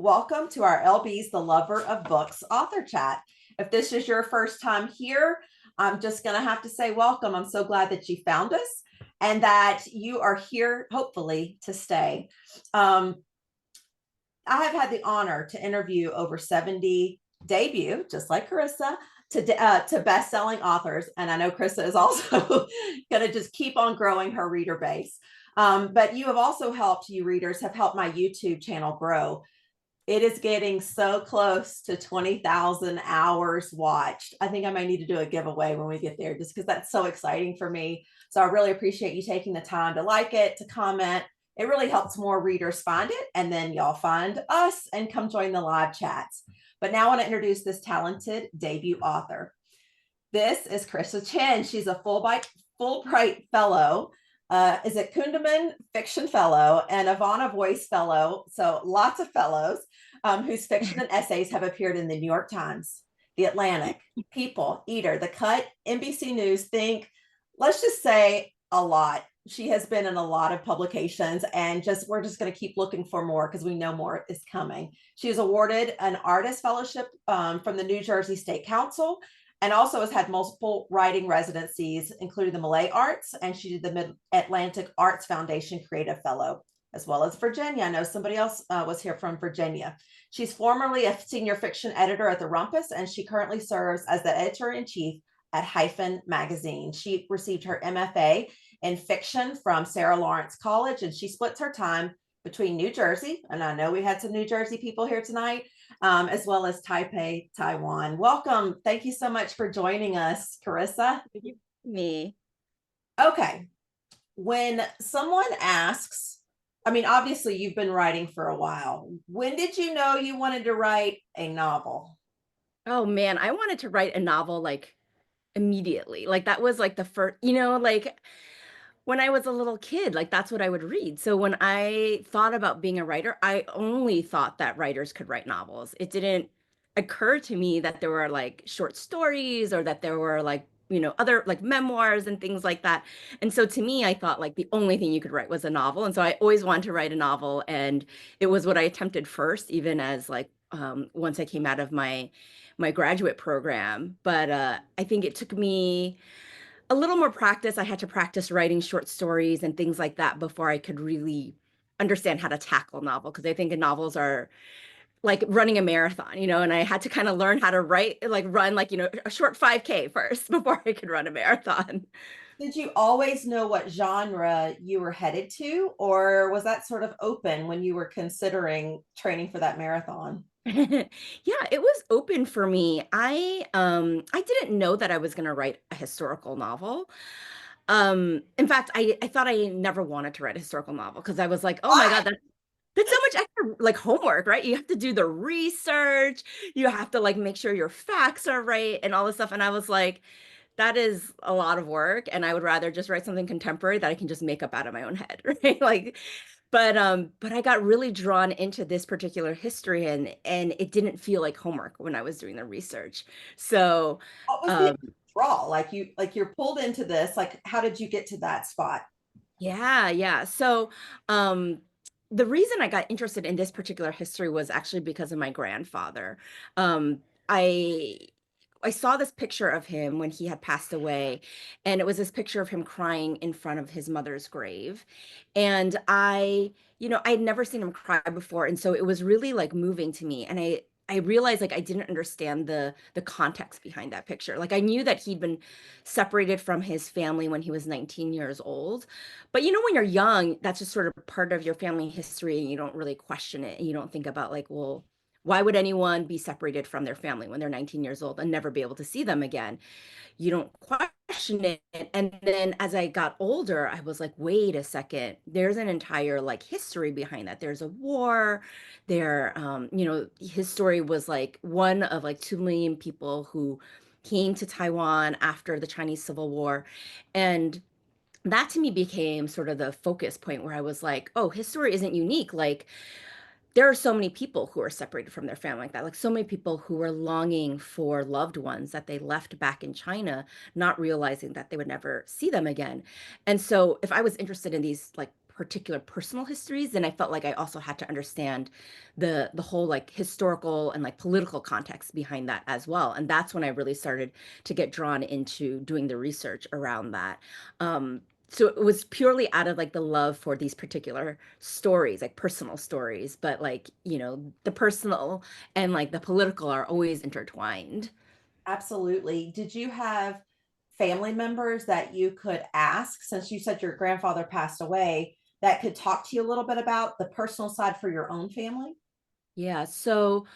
Welcome to our LB's The Lover of Books author chat. If this is your first time here, I'm just going to have to say welcome. I'm so glad that you found us and that you are here, hopefully, to stay. I have had the honor to interview over 70 debut, just like Karissa, to best-selling authors. And I know Karissa is also going to just keep on growing her reader base. But you have also helped, you readers have helped my YouTube channel grow. It is getting so close to 20,000 hours watched. I think I might need to do a giveaway when we get there, just because that's so exciting for me. So I really appreciate you taking the time to like it, to comment. It really helps more readers find it, and then y'all find us and come join the live chats. But now I want to introduce this talented debut author. This is Karissa Chen. She's a Fulbright Fellow, is a Kundiman Fiction Fellow and Ivana Voice Fellow. So lots of fellows whose fiction and essays have appeared in the New York Times, The Atlantic, People, Eater, The Cut, NBC News, Think. Let's just say a lot. She has been in a lot of publications, and we're just going to keep looking for more because we know more is coming. She was awarded an artist fellowship from the New Jersey State Council, and also has had multiple writing residencies, including the Malay Arts, and she did the Mid-Atlantic Arts Foundation Creative Fellow, as well as Virginia. I know somebody else was here from Virginia. She's formerly a senior fiction editor at the Rumpus, and she currently serves as the editor-in-chief at Haiwen magazine. She received her MFA in fiction from Sarah Lawrence College, and she splits her time between New Jersey, and I know we had some New Jersey people here tonight, as well as Taipei, Taiwan. Welcome. Thank you so much for joining us, Karissa. Me. Okay. When someone asks, I mean, obviously you've been writing for a while. When did you know you wanted to write a novel? Oh man, I wanted to write a novel like immediately. Like that was like the first, like when I was a little kid, like that's what I would read. So when I thought about being a writer, I only thought that writers could write novels. It didn't occur to me that there were like short stories or that there were like, other like memoirs and things like that. And so to me, I thought like the only thing you could write was a novel. And so I always wanted to write a novel. And it was what I attempted first, even as like once I came out of my graduate program. But I think it took me a little more practice. I had to practice writing short stories and things like that before I could really understand how to tackle a novel, because I think novels are like running a marathon, and I had to kind of learn how to run like, a short 5K first before I could run a marathon. Did you always know what genre you were headed to, or was that sort of open when you were considering training for that marathon? Yeah, it was open for me. I didn't know that I was going to write a historical novel. In fact, I thought I never wanted to write a historical novel because I was like, oh my God, that's so much extra like homework, right? You have to do the research, you have to like make sure your facts are right and all this stuff. And I was like, that is a lot of work, and I would rather just write something contemporary that I can just make up out of my own head, right? Like, but I got really drawn into this particular history, and it didn't feel like homework when I was doing the research. So, What was the um, draw? You're pulled into this. Like, how did you get to that spot? yeah, yeah. So, the reason I got interested in this particular history was actually because of my grandfather. Um, I I saw this picture of him when he had passed away, and it was this picture of him crying in front of his mother's grave. And I'd never seen him cry before, and so it was really like moving to me. And I realized like I didn't understand the context behind that picture. Like I knew that he'd been separated from his family when he was 19 years old. But when you're young, that's just sort of part of your family history, and you don't really question it. And you don't think about like, well, why would anyone be separated from their family when they're 19 years old and never be able to see them again? You don't question it. And then as I got older, I was like, wait a second, there's an entire like history behind that. There's a war. His story was like one of like 2 million people who came to Taiwan after the Chinese Civil War. And that to me became sort of the focus point where I was like, oh, his story isn't unique. Like, there are so many people who are separated from their family like that, like so many people who are longing for loved ones that they left back in China, not realizing that they would never see them again. And so if I was interested in these like particular personal histories, then I felt like I also had to understand the whole like historical and like political context behind that as well. And that's when I really started to get drawn into doing the research around that. So it was purely out of like the love for these particular stories, like personal stories, but like, the personal and like the political are always intertwined. Absolutely. Did you have family members that you could ask, since you said your grandfather passed away, that could talk to you a little bit about the personal side for your own family? Yeah, so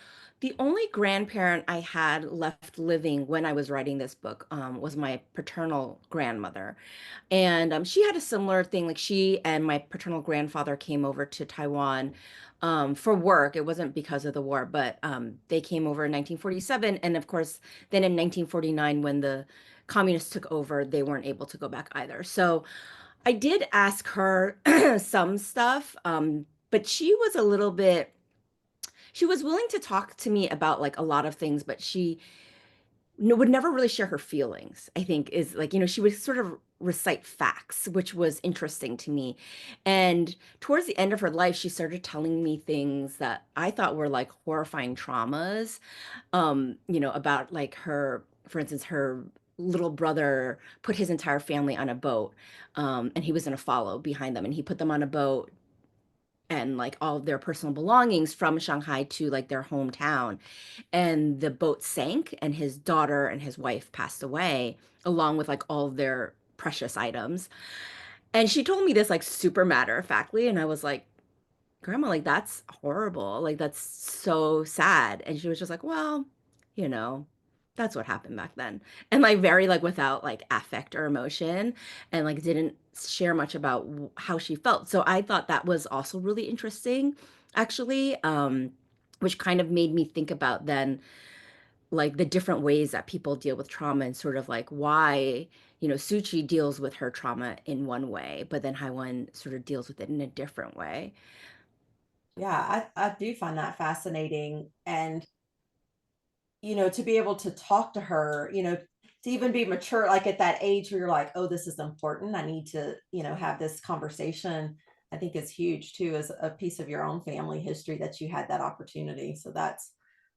the only grandparent I had left living when I was writing this book was my paternal grandmother. And she had a similar thing. Like she and my paternal grandfather came over to Taiwan for work. It wasn't because of the war, but they came over in 1947. And of course, then in 1949, when the communists took over, they weren't able to go back either. So I did ask her some stuff, but she was willing to talk to me about like a lot of things, but she would never really share her feelings, I think is like, she would sort of recite facts, which was interesting to me. And towards the end of her life, she started telling me things that I thought were like horrifying traumas, about like for instance, her little brother put his entire family on a boat, and he was going to follow behind them, and he put them on a boat and like all of their personal belongings from Shanghai to like their hometown. And the boat sank, and his daughter and his wife passed away, along with like all of their precious items. And she told me this like super matter of factly, and I was like, Grandma, like that's horrible. Like that's so sad. And she was just like, well, you know, that's what happened back then. And like very like without like affect or emotion, and like didn't share much about how she felt. So I thought that was also really interesting, actually, which kind of made me think about then like the different ways that people deal with trauma and sort of like why, Suchi deals with her trauma in one way, but then Haiwen sort of deals with it in a different way. Yeah, I do find that fascinating. And, to be able to talk to her, to even be mature, like at that age where you're like, oh, this is important. I need to, have this conversation. I think is huge too, as a piece of your own family history that you had that opportunity. So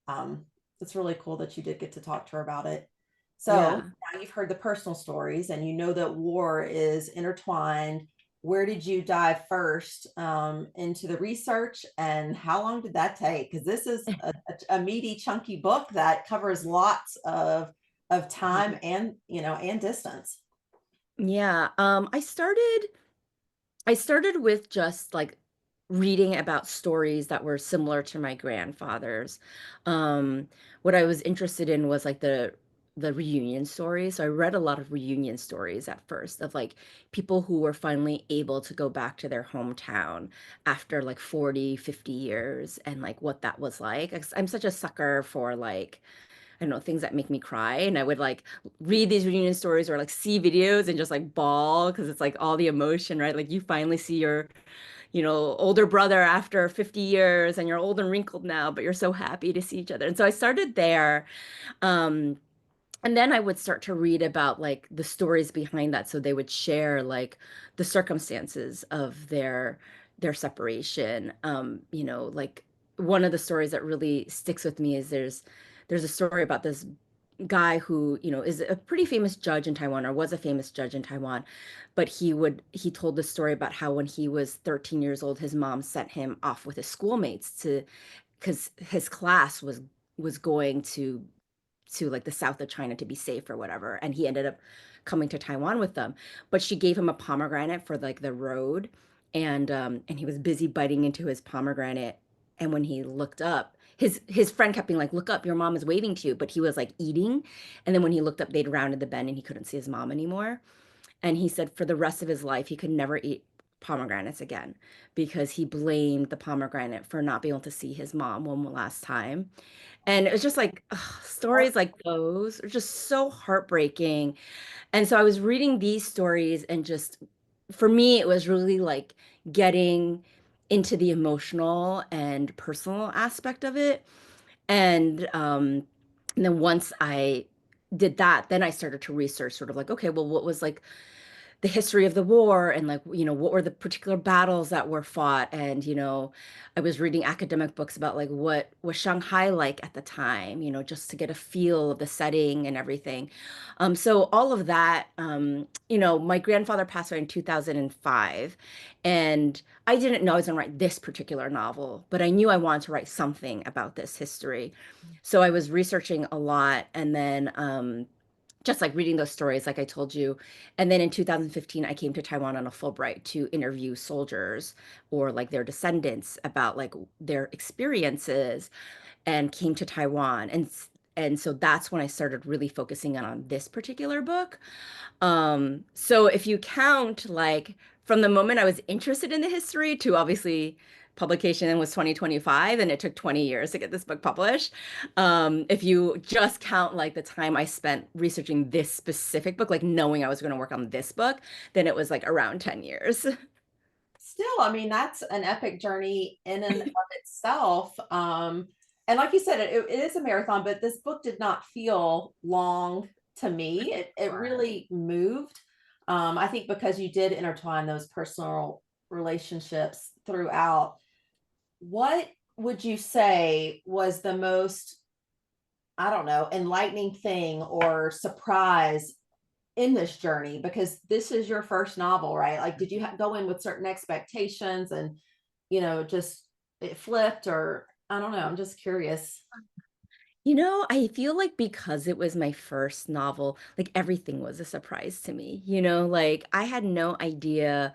um, it's really cool that you did get to talk to her about it. So Yeah. now you've heard the personal stories and you know that war is intertwined. Where did you dive first into the research, and how long did that take? Because this is a meaty, chunky book that covers lots of time and and distance. Yeah, I started with just like reading about stories that were similar to my grandfather's. What I was interested in was like the reunion stories. So I read a lot of reunion stories at first of like people who were finally able to go back to their hometown after like 40, 50 years, and like what that was like. 'Cause I'm such a sucker for like I don't know, things that make me cry. And I would like read these reunion stories or like see videos and just like bawl because it's like all the emotion, right? Like you finally see your, older brother after 50 years, and you're old and wrinkled now, but you're so happy to see each other. And so I started there. Um, and then I would start to read about like the stories behind that. So they would share like the circumstances of their separation. Like one of the stories that really sticks with me is there's a story about this guy who, is a pretty famous judge in Taiwan, or was a famous judge in Taiwan, but he told the story about how when he was 13 years old, his mom sent him off with his schoolmates to because his class was going to like the south of China to be safe or whatever. And he ended up coming to Taiwan with them. But she gave him a pomegranate for like the road. And he was busy biting into his pomegranate. And when he looked up, his friend kept being like, look up, your mom is waving to you. But he was like eating. And then when he looked up, they'd rounded the bend and he couldn't see his mom anymore. And he said for the rest of his life, he could never eat pomegranates again because he blamed the pomegranate for not being able to see his mom one last time. And it was just like ugh, stories like those are just so heartbreaking. And so I was reading these stories, and just for me, it was really like getting into the emotional and personal aspect of it. And then once I did that, then I started to research sort of like, okay, well, what was like the history of the war and like, what were the particular battles that were fought. And, I was reading academic books about like what was Shanghai like at the time, just to get a feel of the setting and everything. So all of that, my grandfather passed away in 2005, and I didn't know I was going to write this particular novel, but I knew I wanted to write something about this history. So I was researching a lot, and then just like reading those stories, like I told you. And then in 2015, I came to Taiwan on a Fulbright to interview soldiers or like their descendants about like their experiences, and came to Taiwan. And so that's when I started really focusing on this particular book. So if you count like from the moment I was interested in the history to obviously publication was 2025, and it took 20 years to get this book published. If you just count like the time I spent researching this specific book, like knowing I was going to work on this book, then it was like around 10 years. Still, I mean, that's an epic journey in and of itself. And like you said, it is a marathon, but this book did not feel long to me. It really moved. I think because you did intertwine those personal relationships throughout. What would you say was the most, I don't know, enlightening thing or surprise in this journey? Because this is your first novel, right? Like, did you go in with certain expectations and, just it flipped, or I don't know. I'm just curious. I feel like because it was my first novel, like everything was a surprise to me. Like I had no idea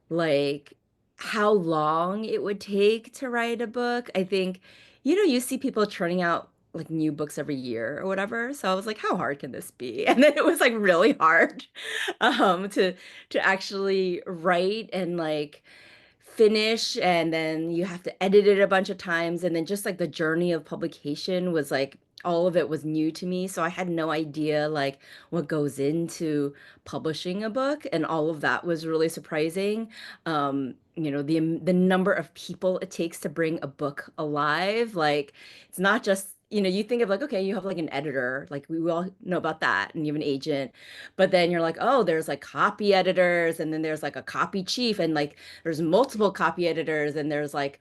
like how long it would take to write a book. I think, you see people churning out like new books every year or whatever. So I was like, how hard can this be? And then it was like really hard to actually write and like finish, and then you have to edit it a bunch of times, and then just like the journey of publication was like all of it was new to me, so I had no idea like what goes into publishing a book, and all of that was really surprising. The number of people it takes to bring a book alive, like it's not just you think of like, okay, you have like an editor, like we all know about that, and you have an agent, but then you're like, oh, there's like copy editors, and then there's like a copy chief, and like there's multiple copy editors, and there's like,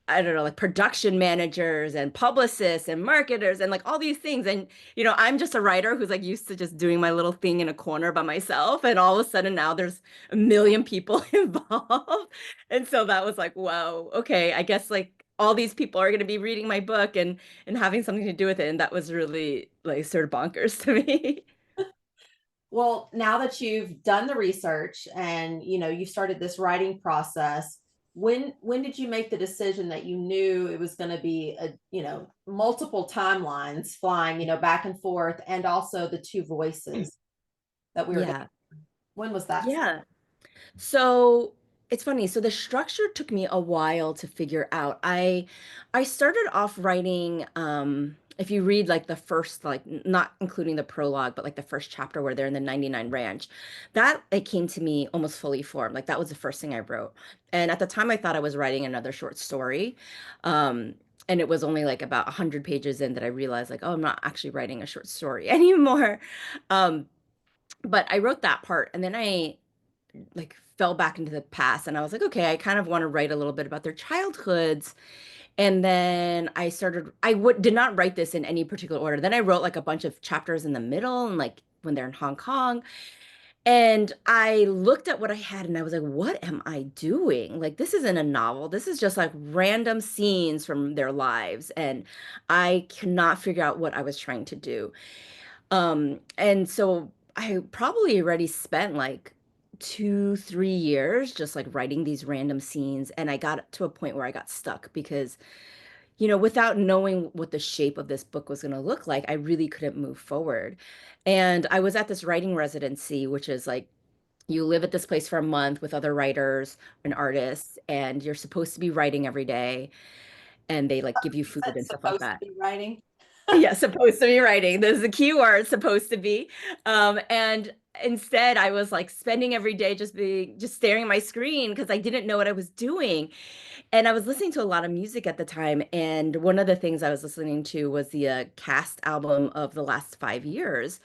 I don't know, like production managers and publicists and marketers and like all these things. And, I'm just a writer who's like used to just doing my little thing in a corner by myself. And all of a sudden now there's a million people involved. And so that was like, wow, okay, I guess like all these people are going to be reading my book and having something to do with it. And that was really like sort of bonkers to me. Well, now that you've done the research and you've started this writing process, when did you make the decision that you knew it was going to be a multiple timelines flying back and forth, and also the two voices that we were going? Yeah. When was that? Yeah. So it's funny. So the structure took me a while to figure out. I started off writing, if you read like the first, like not including the prologue, but like the first chapter where they're in the 99 ranch, that it came to me almost fully formed. Like that was the first thing I wrote. And at the time I thought I was writing another short story. Um, and it was only like about 100 pages in that I realized like, oh, I'm not actually writing a short story anymore. Um, but I wrote that part, and then I like fell back into the past, and I was like, okay, I kind of want to write a little bit about their childhoods. And then I would did not write this in any particular order. Then I wrote like a bunch of chapters in the middle, and like when they're in Hong Kong. And I looked at what I had and I was like, what am I doing? Like, this isn't a novel. This is just like random scenes from their lives. And I cannot figure out what I was trying to do. And so I probably already spent like 2, 3 years just like writing these random scenes. And I got to a point where I got stuck because, without knowing what the shape of this book was going to look like, I really couldn't move forward. And I was at this writing residency, which is like, you live at this place for a month with other writers and artists, and you're supposed to be writing every day, and they like give you food and That's stuff like supposed to that. be writing. Yeah, supposed to be writing. There's the key word, supposed to be. And instead, I was like spending every day just staring at my screen because I didn't know what I was doing. And I was listening to a lot of music at the time. And one of the things I was listening to was the cast album of the last 5 years,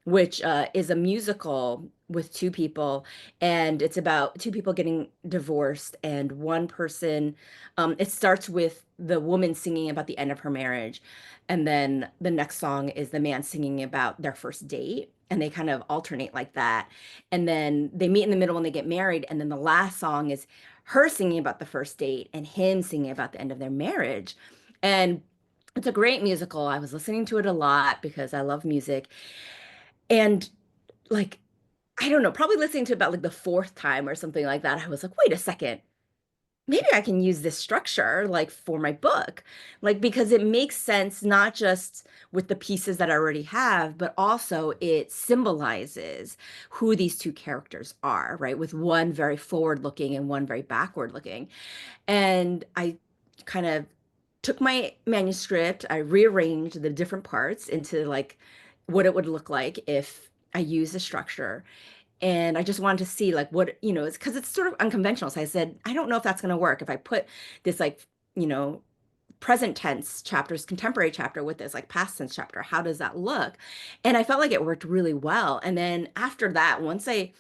which is a musical. with two people, and it's about two people getting divorced, and one person, it starts with the woman singing about the end of her marriage, and then the next song is the man singing about their first date, and they kind of alternate like that. And then they meet in the middle when they get married, and then the last song is her singing about the first date and him singing about the end of their marriage. And it's a great musical. I was listening to it a lot because I love music. And like, I don't know, probably listening to it about like the fourth time or something like that, I was like, wait a second, maybe I can use this structure like for my book. Like, because it makes sense, not just with the pieces that I already have, but also it symbolizes who these two characters are, right? With one very forward looking and one very backward looking. And I kind of took my manuscript, I rearranged the different parts into like what it would look like if I use the structure. And I just wanted to see like what, it's because it's sort of unconventional. So I said, I don't know if that's going to work if I put this like, you know, present tense chapters, contemporary chapter with this like past tense chapter. How does that look? And I felt like it worked really well. And then after that, once I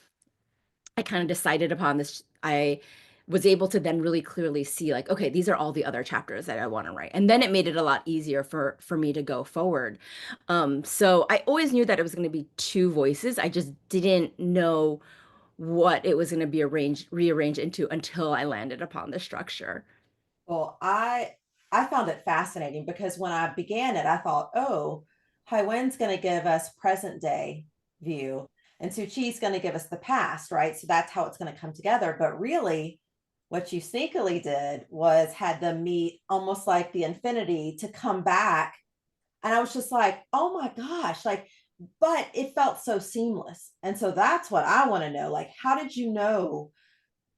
kind of decided upon this, I was able to then really clearly see like, okay, these are all the other chapters that I want to write. And then it made it a lot easier for me to go forward. So I always knew that it was going to be two voices. I just didn't know what it was going to be rearranged into until I landed upon the structure. Well, I found it fascinating because when I began it, I thought, oh, Haiwen's going to give us present day view, and Suchi's going to give us the past, right? So that's how it's going to come together. But really, what you sneakily did was had them meet almost like the infinity to come back. And I was just like, oh my gosh, like, but it felt so seamless. And so that's what I want to know. Like, how did you know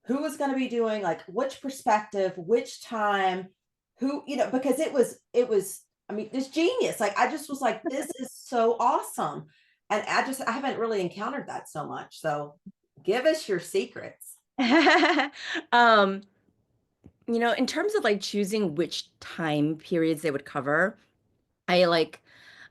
who was going to be doing like which perspective, which time, who, because it was, I mean, it's genius. Like I just was like, this is so awesome. And I haven't really encountered that so much. So give us your secrets. Um, in terms of like choosing which time periods they would cover, I like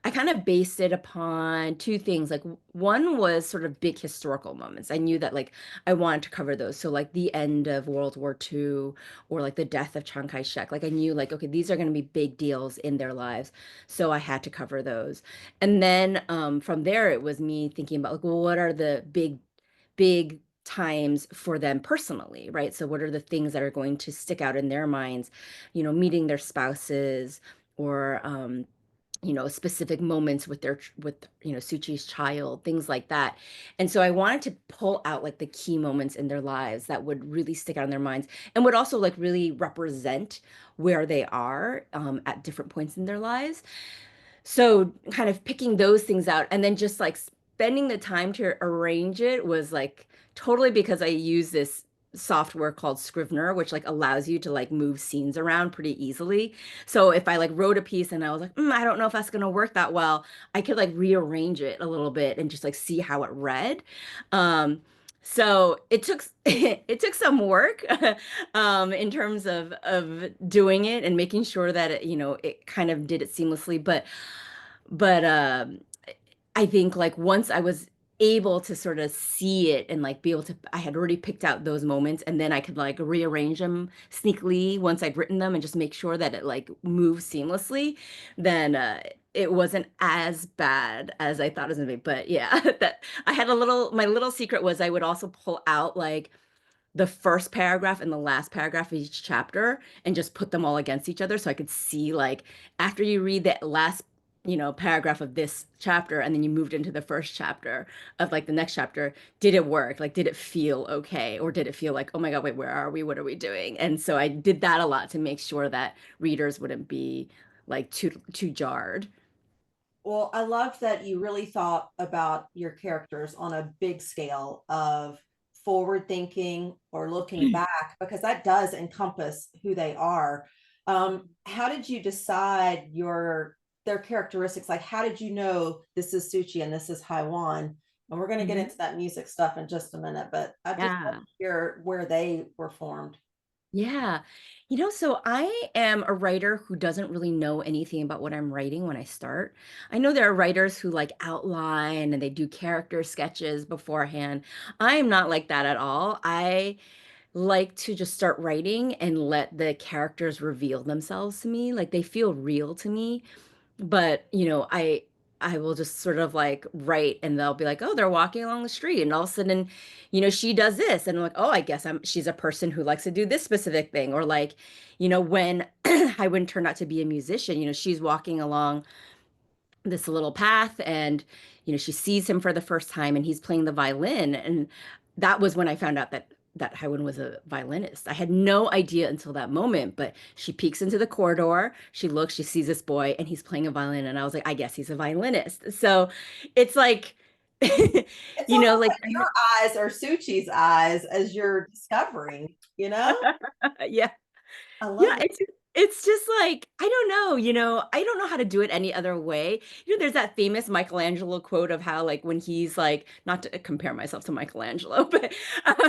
I kind of based it upon two things. Like one was sort of big historical moments. I knew that like I wanted to cover those. So like the end of World War II or like the death of Chiang Kai-shek. Like I knew like okay, these are going to be big deals in their lives. So I had to cover those. And then from there it was me thinking about like well, what are the big times for them personally, right? So what are the things that are going to stick out in their minds, meeting their spouses or specific moments with Suchi's child, things like that. And so I wanted to pull out like the key moments in their lives that would really stick out in their minds and would also like really represent where they are at different points in their lives. So kind of picking those things out and then just like spending the time to arrange it was like totally because I use this software called Scrivener, which like allows you to like move scenes around pretty easily. So if I like wrote a piece and I was like, I don't know if that's gonna work that well, I could like rearrange it a little bit and just like see how it read. So it took it took some work in terms of doing it and making sure that it kind of did it seamlessly. But I think like once I was able to sort of see it and like be able to, I had already picked out those moments and then I could like rearrange them sneakily once I'd written them and just make sure that it like moves seamlessly, then it wasn't as bad as I thought it was gonna be. But yeah, that I had my little secret was I would also pull out like the first paragraph and the last paragraph of each chapter and just put them all against each other so I could see like after you read the last paragraph of this chapter and then you moved into the first chapter of like the next chapter, did it work, like did it feel okay or did it feel like oh my god, wait, where are we, what are we doing? And so I did that a lot to make sure that readers wouldn't be like too jarred. Well, I love that you really thought about your characters on a big scale of forward thinking or looking back, because that does encompass who they are. How did you decide their characteristics? Like, how did you know this is Suchi and this is Haiwan? And we're going to get Mhm. into that music stuff in just a minute, but I just want Yeah. to hear where they were formed. Yeah. So I am a writer who doesn't really know anything about what I'm writing when I start. I know there are writers who like outline and they do character sketches beforehand. I am not like that at all. I like to just start writing and let the characters reveal themselves to me. Like they feel real to me. But, I will just sort of like write and they'll be like, "Oh, they're walking along the street." And all of a sudden, she does this. And I'm like, "Oh, I guess she's a person who likes to do this specific thing." Or like, when Haiwen turned out to be a musician, she's walking along this little path and she sees him for the first time and he's playing the violin, and that was when I found out that Haiwen was a violinist. I had no idea until that moment, but she peeks into the corridor, she looks, she sees this boy and he's playing a violin, and I was like, I guess he's a violinist. So it's like It's almost like like your eyes are Suchi's eyes as you're discovering, you know? yeah. I Yeah, love it. it's just like, I don't know, I don't know how to do it any other way. There's that famous Michelangelo quote of how like when he's like, not to compare myself to Michelangelo,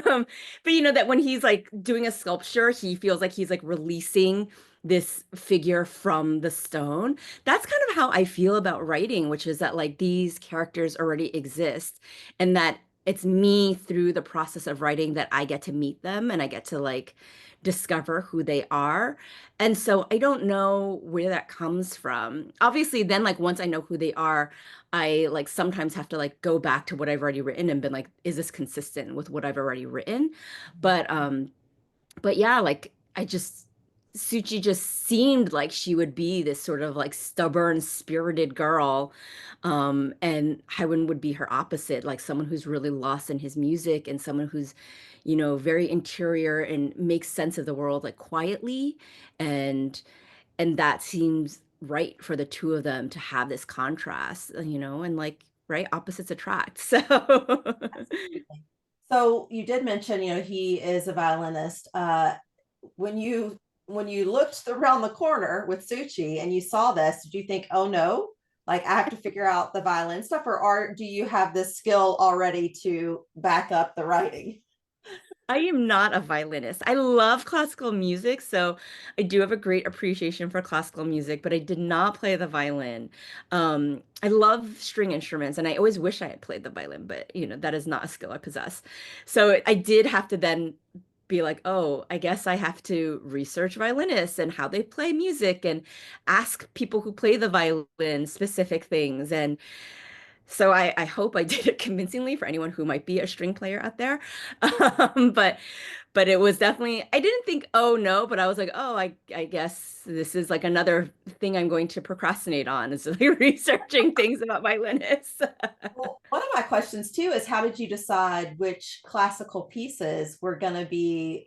um but that when he's like doing a sculpture, he feels like he's like releasing this figure from the stone. That's kind of how I feel about writing, which is that like these characters already exist and that it's me through the process of writing that I get to meet them and I get to like discover who they are. And so I don't know where that comes from. Obviously, then like once I know who they are, I like sometimes have to like go back to what I've already written and been like, is this consistent with what I've already written? But yeah, like I just Suchi just seemed like she would be this sort of like stubborn, spirited girl. And Haiwen would be her opposite, like someone who's really lost in his music and someone who's, very interior and makes sense of the world like quietly. And that seems right for the two of them to have this contrast, and like, right, opposites attract. So So you did mention, he is a violinist. When you when you looked around the corner with Suchi and you saw this, did you think, "Oh no, like I have to figure out the violin stuff," or do you have this skill already to back up the writing? I am not a violinist. I love classical music, so I do have a great appreciation for classical music, but I did not play the violin. I love string instruments, and I always wish I had played the violin, but that is not a skill I possess. So I did have to then be like, oh, I guess I have to research violinists and how they play music and ask people who play the violin specific things. And so I hope I did it convincingly for anyone who might be a string player out there. But it was definitely, I didn't think, oh no, but I was like, oh, I guess this is like another thing I'm going to procrastinate on is like researching things about violinists. Well, one of my questions too is how did you decide which classical pieces were going to be,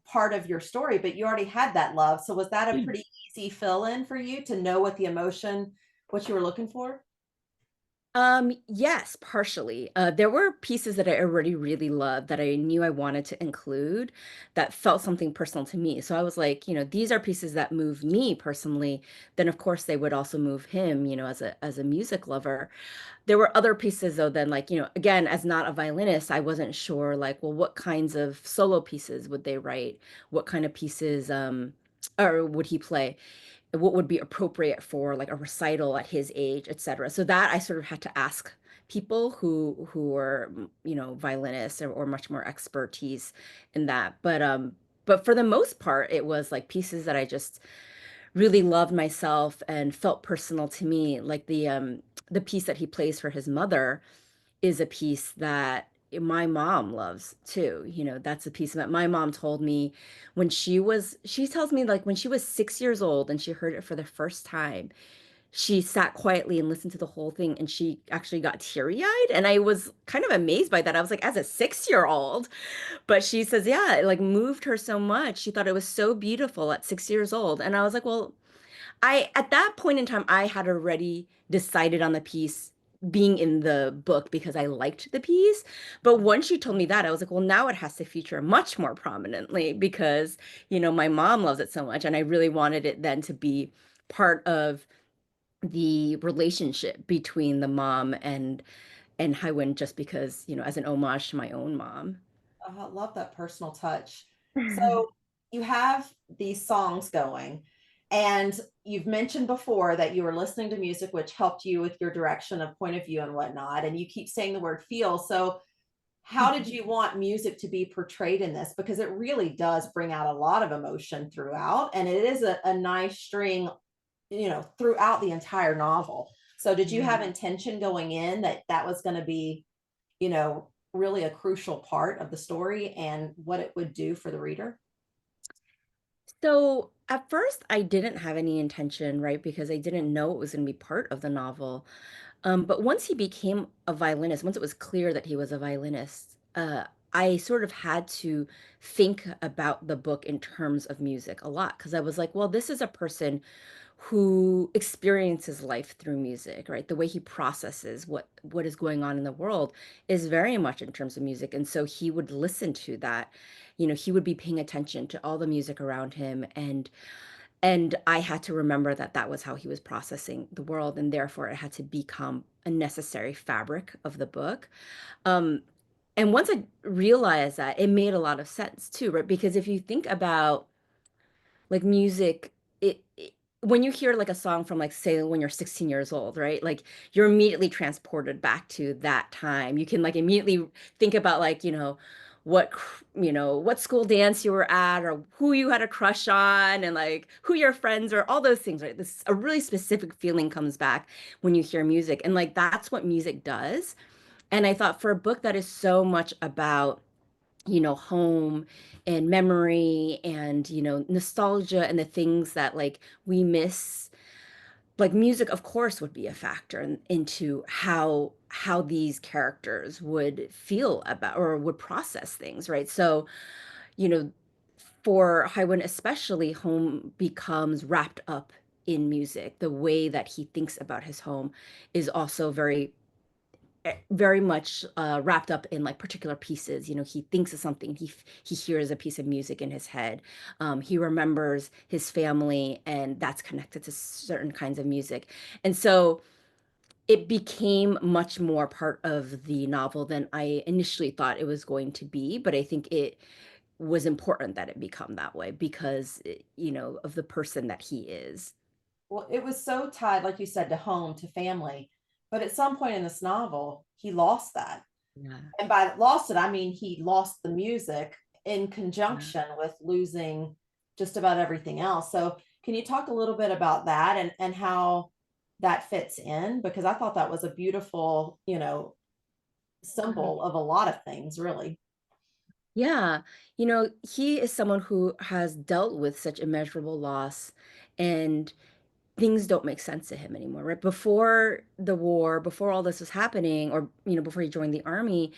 part of your story? But you already had that love. So was that a pretty easy fill in for you to know what the emotion, what you were looking for? Yes, partially. There were pieces that I already really loved that I knew I wanted to include that felt something personal to me. So I was like, these are pieces that move me personally. Then of course they would also move him, as a music lover. There were other pieces though, then like, again, as not a violinist, I wasn't sure like, well, what kinds of solo pieces would they write? What kind of pieces or would he play? What would be appropriate for like a recital at his age, etc. So that I sort of had to ask people who were, violinists or much more expertise in that. But for the most part, it was like pieces that I just really loved myself and felt personal to me, like the piece that he plays for his mother is a piece that my mom loves too. That's a piece that my mom told me she tells me like when she was 6 years old and she heard it for the first time, she sat quietly and listened to the whole thing and she actually got teary-eyed. And I was kind of amazed by that. I was like, as a 6 year old. But she says, yeah, it like moved her so much. She thought it was so beautiful at 6 years old. And I was like, well, at that point in time, I had already decided on the piece being in the book because I liked the piece. But once you told me that, I was like, well, now it has to feature much more prominently because, my mom loves it so much. And I really wanted it then to be part of the relationship between the mom and Haiwen just because, as an homage to my own mom. Oh, I love that personal touch. So you have these songs going, and you've mentioned before that you were listening to music which helped you with your direction of point of view and whatnot, and you keep saying the word feel. So how did you want music to be portrayed in this? Because it really does bring out a lot of emotion throughout, and it is a nice string, throughout the entire novel. So did you have Yeah. intention going in that that was going to be, really a crucial part of the story and what it would do for the reader? So at first, I didn't have any intention, right? Because I didn't know it was going to be part of the novel. But once he became a violinist, once it was clear that he was a violinist, I sort of had to think about the book in terms of music a lot because I was like, well, this is a person who experiences life through music, right? The way he processes what is going on in the world is very much in terms of music. And so he would listen to that. He would be paying attention to all the music around him and I had to remember that that was how he was processing the world, and therefore it had to become a necessary fabric of the book. Um, and once I realized that, it made a lot of sense too, right? Because if you think about like music, when you hear like a song from like say when you're 16 years old, right? Like you're immediately transported back to that time. You can like immediately think about like, what school dance you were at or who you had a crush on and like who your friends are, all those things, right? This a really specific feeling comes back when you hear music. And like that's what music does. And I thought for a book that is so much about home and memory and, nostalgia and the things that like we miss, like music, of course, would be a factor into how these characters would feel about or would process things, right? So, you know, for Haiwen especially, home becomes wrapped up in music. The way that he thinks about his home is also very much wrapped up in like particular pieces. He thinks of something, he hears a piece of music in his head. He remembers his family, and that's connected to certain kinds of music. And so it became much more part of the novel than I initially thought it was going to be. But I think it was important that it become that way because, of the person that he is. Well, it was so tied, like you said, to home, to family. But at some point in this novel, he lost that. Yeah. And by lost it, I mean he lost the music in Yeah. conjunction with losing just about everything else. So can you talk a little bit about that and how that fits in? Because I thought that was a beautiful, symbol of a lot of things, really. Yeah, he is someone who has dealt with such immeasurable loss, and things don't make sense to him anymore, right? Before the war, before all this was happening, or, before he joined the army,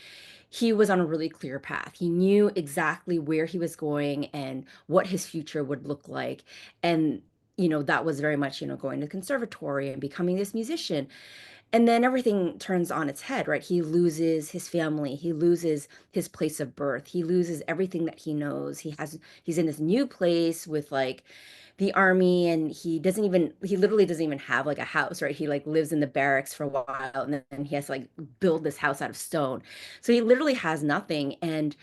he was on a really clear path. He knew exactly where he was going and what his future would look like. And, that was very much, going to conservatory and becoming this musician. And then everything turns on its head, right? He loses his family, he loses his place of birth, he loses everything that he knows. He's in this new place with like the army, and he literally doesn't even have like a house, right? He like lives in the barracks for a while, and then he has to like build this house out of stone. So he literally has nothing. And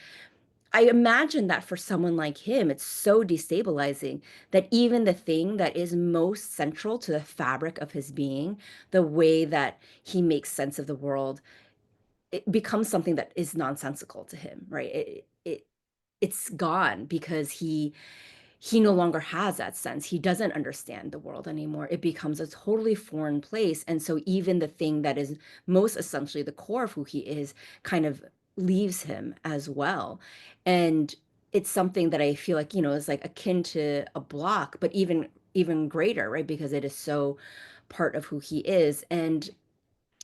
I imagine that for someone like him, it's so destabilizing that even the thing that is most central to the fabric of his being, the way that he makes sense of the world, it becomes something that is nonsensical to him, right? It's gone because he no longer has that sense. He doesn't understand the world anymore. It becomes a totally foreign place. And so even the thing that is most essentially the core of who he is kind of leaves him as well. And it's something that I feel like, is like akin to a block, but even greater, right? Because it is so part of who he is. And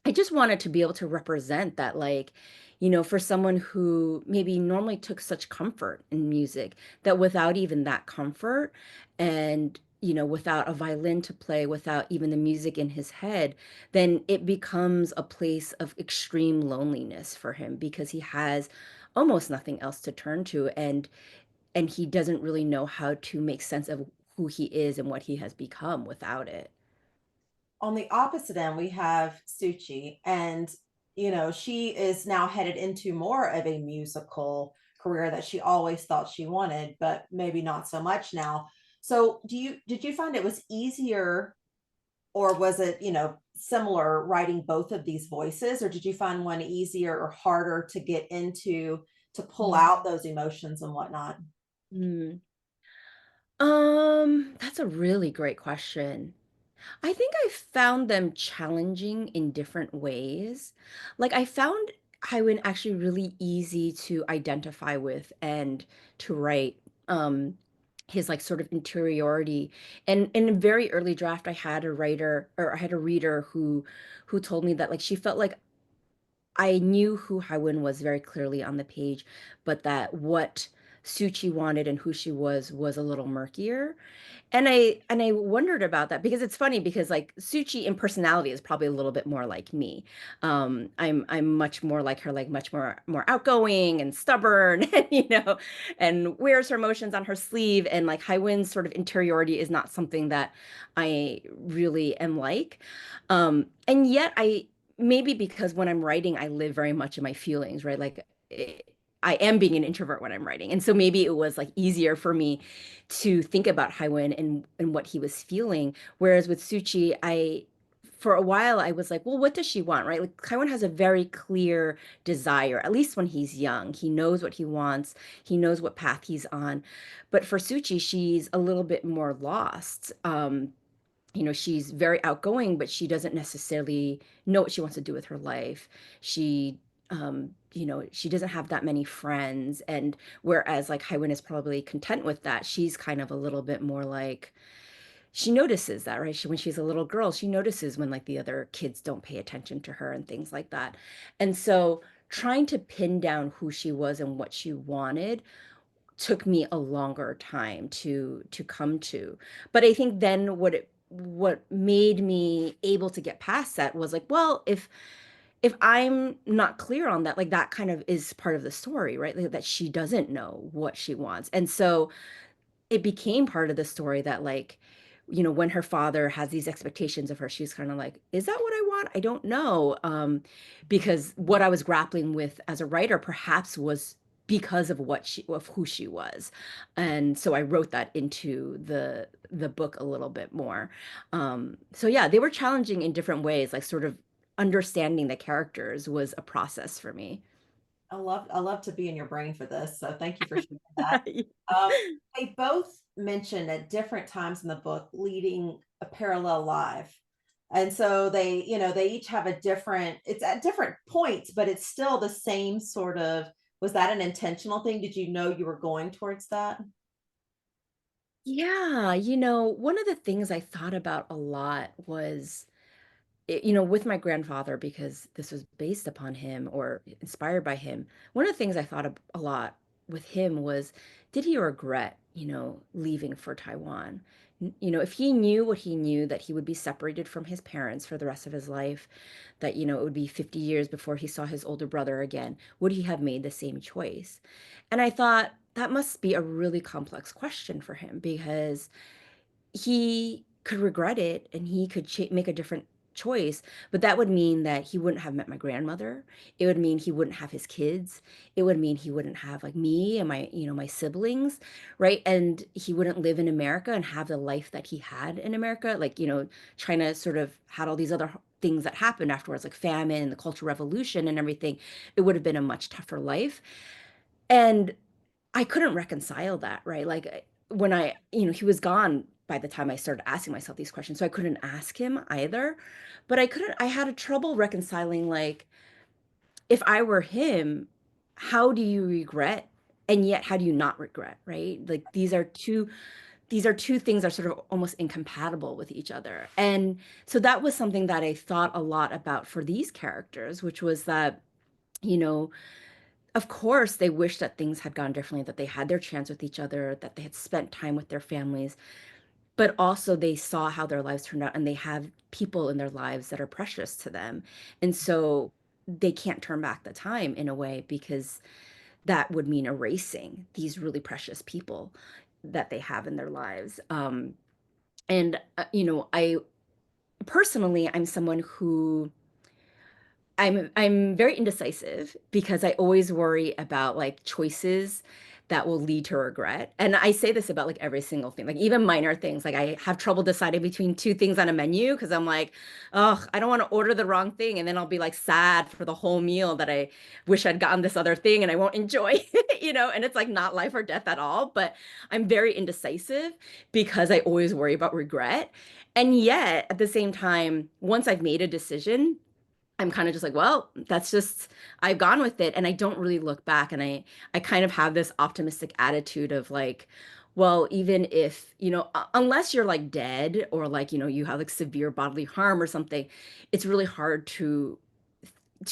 I just wanted to be able to represent that, like, for someone who maybe normally took such comfort in music, that without even that comfort and, without a violin to play, without even the music in his head, then it becomes a place of extreme loneliness for him because he has almost nothing else to turn to. And he doesn't really know how to make sense of who he is and what he has become without it. On the opposite end, we have Suchi, and she is now headed into more of a musical career that she always thought she wanted, but maybe not so much now. So did you find it was easier, or was it, similar writing both of these voices, or did you find one easier or harder to get into, to pull Mm. out those emotions and whatnot? Mm. That's a really great question. I think I found them challenging in different ways. Like I found Haiwen actually really easy to identify with and to write. His like sort of interiority. And in a very early draft, I had a writer or I had a reader who told me that like she felt like I knew who Haiwen was very clearly on the page, but that what Suchi wanted and who she was a little murkier. And I wondered about that because it's funny because like Suchi in personality is probably a little bit more like me. I'm much more like her, like much more outgoing and stubborn, and and wears her emotions on her sleeve. And like Haiwen's sort of interiority is not something that I really am like. And yet I maybe because when I'm writing, I live very much in my feelings, right? Like I am being an introvert when I'm writing. And so maybe it was like easier for me to think about Haiwen and what he was feeling. Whereas with Suchi, for a while I was like, well, what does she want, right? Like Haiwen has a very clear desire, at least when he's young. He knows what he wants, he knows what path he's on. But for Suchi, she's a little bit more lost. She's very outgoing, but she doesn't necessarily know what she wants to do with her life. She doesn't have that many friends. And whereas like Haiwen is probably content with that, she's kind of a little bit more like, she notices that, right? When she's a little girl, she notices when like the other kids don't pay attention to her and things like that. And so trying to pin down who she was and what she wanted took me a longer time to come to. But I think then what made me able to get past that was like, well, if I'm not clear on that, like that kind of is part of the story, right? Like, that she doesn't know what she wants. And so it became part of the story that like when her father has these expectations of her, she's kind of like, is that what I want? I don't know. Because what I was grappling with as a writer perhaps was because of who she was. And so I wrote that into the book a little bit more. So yeah, they were challenging in different ways, like sort of understanding the characters was a process for me. I love to be in your brain for this. So thank you for sharing that. Um, they both mention at different times in the book leading a parallel life. And so they each have a different, it's at different points, but it's still the same sort of, was that an intentional thing? Did you know you were going towards that? Yeah, one of the things I thought about a lot was, with my grandfather, because this was based upon him or inspired by him. One of the things I thought a lot with him was, did he regret, leaving for Taiwan? If he knew what he knew, that he would be separated from his parents for the rest of his life, that, it would be 50 years before he saw his older brother again, would he have made the same choice? And I thought that must be a really complex question for him because he could regret it and he could make a different choice, but that would mean that he wouldn't have met my grandmother. It would mean he wouldn't have his kids. It would mean he wouldn't have like me and my siblings, right? And he wouldn't live in America and have the life that he had in America. Like, China sort of had all these other things that happened afterwards, like famine and the Cultural Revolution and everything. It would have been a much tougher life. And I couldn't reconcile that, right? Like when he was gone by the time I started asking myself these questions. So I couldn't ask him either. But I had a trouble reconciling, like, if I were him, how do you regret? And yet, how do you not regret, right? Like these are two things that are sort of almost incompatible with each other. And so that was something that I thought a lot about for these characters, which was that, you know, of course, they wish that things had gone differently, that they had their chance with each other, that they had spent time with their families, but also they saw how their lives turned out and they have people in their lives that are precious to them. And so they can't turn back the time in a way because that would mean erasing these really precious people that they have in their lives. And I personally, I'm someone who I'm very indecisive because I always worry about like choices that will lead to regret. And I say this about like every single thing, like even minor things. Like I have trouble deciding between two things on a menu because I'm like, oh, I don't want to order the wrong thing. And then I'll be like sad for the whole meal that I wish I'd gotten this other thing and I won't enjoy, and it's like not life or death at all. But I'm very indecisive because I always worry about regret. And yet at the same time, once I've made a decision, I'm kind of just like, well, that's just I've gone with it and I don't really look back and I kind of have this optimistic attitude of like, well, even if, unless you're like dead or like, you have like severe bodily harm or something, it's really hard to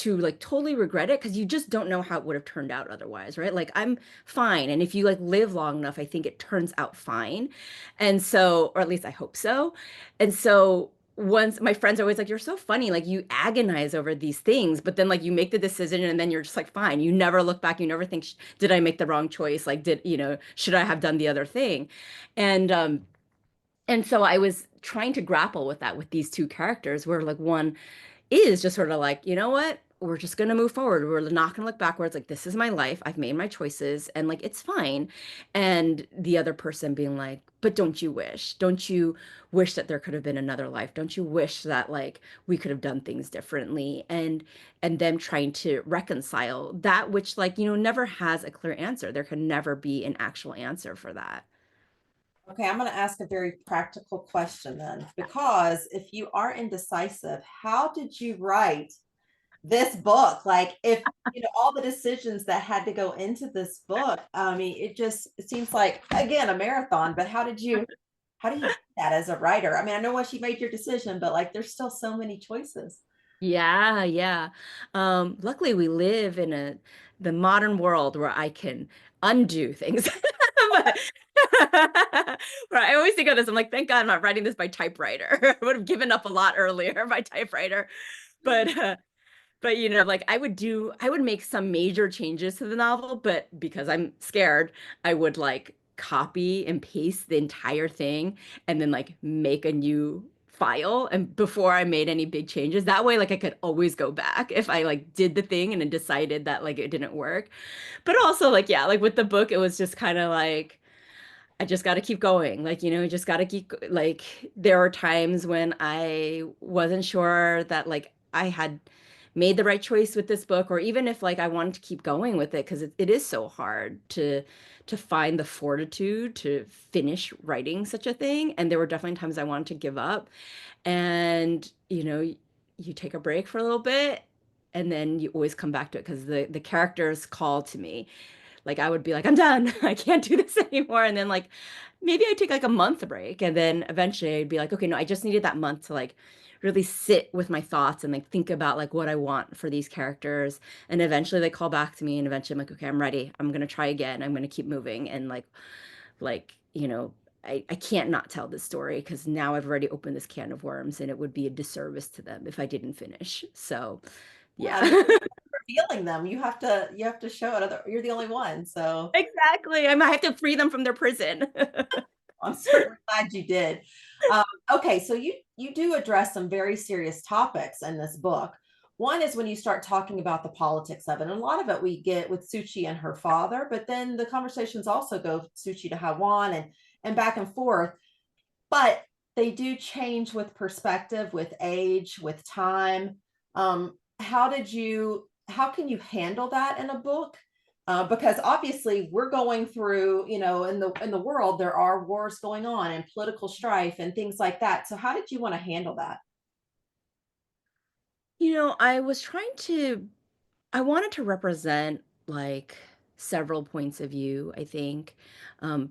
like totally regret it because you just don't know how it would have turned out otherwise, right? Like I'm fine. And if you like live long enough, I think it turns out fine. And so, or at least I hope so. And so once my friends are always like, you're so funny, like you agonize over these things, but then like you make the decision and then you're just like, fine. You never look back. You never think, did I make the wrong choice? Like, should I have done the other thing? And and so I was trying to grapple with that with these two characters where like one is just sort of like, you know what? We're just going to move forward. We're not going to look backwards. Like, this is my life. I've made my choices and like, it's fine. And the other person being like, but don't you wish? Don't you wish that there could have been another life? Don't you wish that like we could have done things differently? And them trying to reconcile that, which like, never has a clear answer. There can never be an actual answer for that. Okay, I'm going to ask a very practical question then, because if you are indecisive, how did you write this book? Like, if all the decisions that had to go into this book, I mean, it seems like again a marathon. But how do you do that as a writer? I mean, I know once you made your decision, but like, there's still so many choices. Yeah, yeah. Luckily we live in the modern world where I can undo things. But where I always think of this, I'm like, thank God I'm not writing this by typewriter. I would have given up a lot earlier by typewriter. But but like I would make some major changes to the novel, but because I'm scared, I would like copy and paste the entire thing and then like make a new file and before I made any big changes. That way like I could always go back if I like did the thing and then decided that like it didn't work. But also like yeah, like with the book it was just kind of like I just got to keep going. Like, just got to keep like there are times when I wasn't sure that like I had made the right choice with this book or even if like I wanted to keep going with it because it is so hard to find the fortitude to finish writing such a thing. And there were definitely times I wanted to give up. And, you take a break for a little bit and then you always come back to it because the characters call to me like I would be like, I'm done. I can't do this anymore. And then like maybe I take like a month break and then eventually I'd be like, okay, no, I just needed that month to like really sit with my thoughts and like think about like what I want for these characters. And eventually they call back to me and eventually I'm like, okay, I'm ready. I'm gonna try again. I'm gonna keep moving. And I can't not tell this story because now I've already opened this can of worms and it would be a disservice to them if I didn't finish. So Yeah, I mean, yeah. revealing them, you have to show it. You're the only one, so Exactly. I might have to free them from their prison. I'm certainly glad you did. Um, okay, so you do address some very serious topics in this book. One is when you start talking about the politics of it. And a lot of it we get with Suchi and her father, but then the conversations also go Suchi to Haiwen and back and forth. But they do change with perspective, with age, with time. How can you handle that in a book? Because obviously we're going through, in the world there are wars going on and political strife and things like that. So how did you want to handle that? I was trying to, I wanted to represent like several points of view, I think,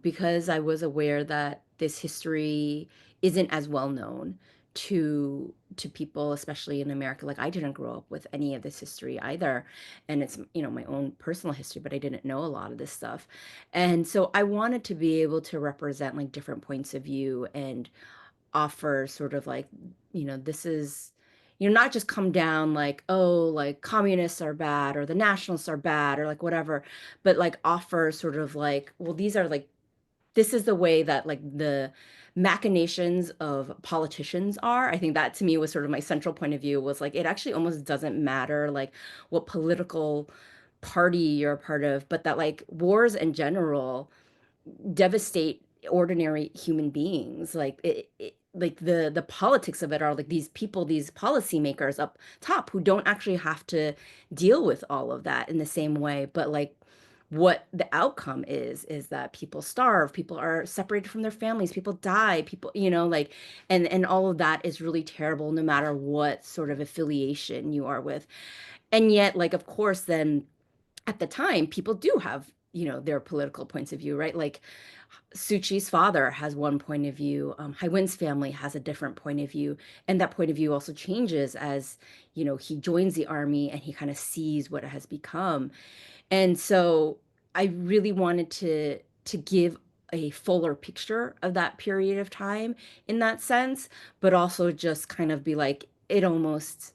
because I was aware that this history isn't as well known to people, especially in America. Like I didn't grow up with any of this history either. And it's, my own personal history, but I didn't know a lot of this stuff. And so I wanted to be able to represent like different points of view and offer sort of like, this is, not just come down like, oh, like communists are bad or the nationalists are bad or like whatever, but like offer sort of like, well, these are like, this is the way that like the machinations of politicians are. I think that to me was sort of my central point of view, was like it actually almost doesn't matter like what political party you're a part of, but that like wars in general devastate ordinary human beings. Like like the politics of it are like these people, these policymakers up top who don't actually have to deal with all of that in the same way, but like what the outcome is that people starve, people are separated from their families, people die, people, like, and all of that is really terrible no matter what sort of affiliation you are with. And yet, like, of course, then at the time, people do have, their political points of view, right? Like Suchi's father has one point of view, Haiwen's family has a different point of view, and that point of view also changes as, he joins the army and he kind of sees what it has become. And so I really wanted to give a fuller picture of that period of time in that sense, but also just kind of be like, it almost,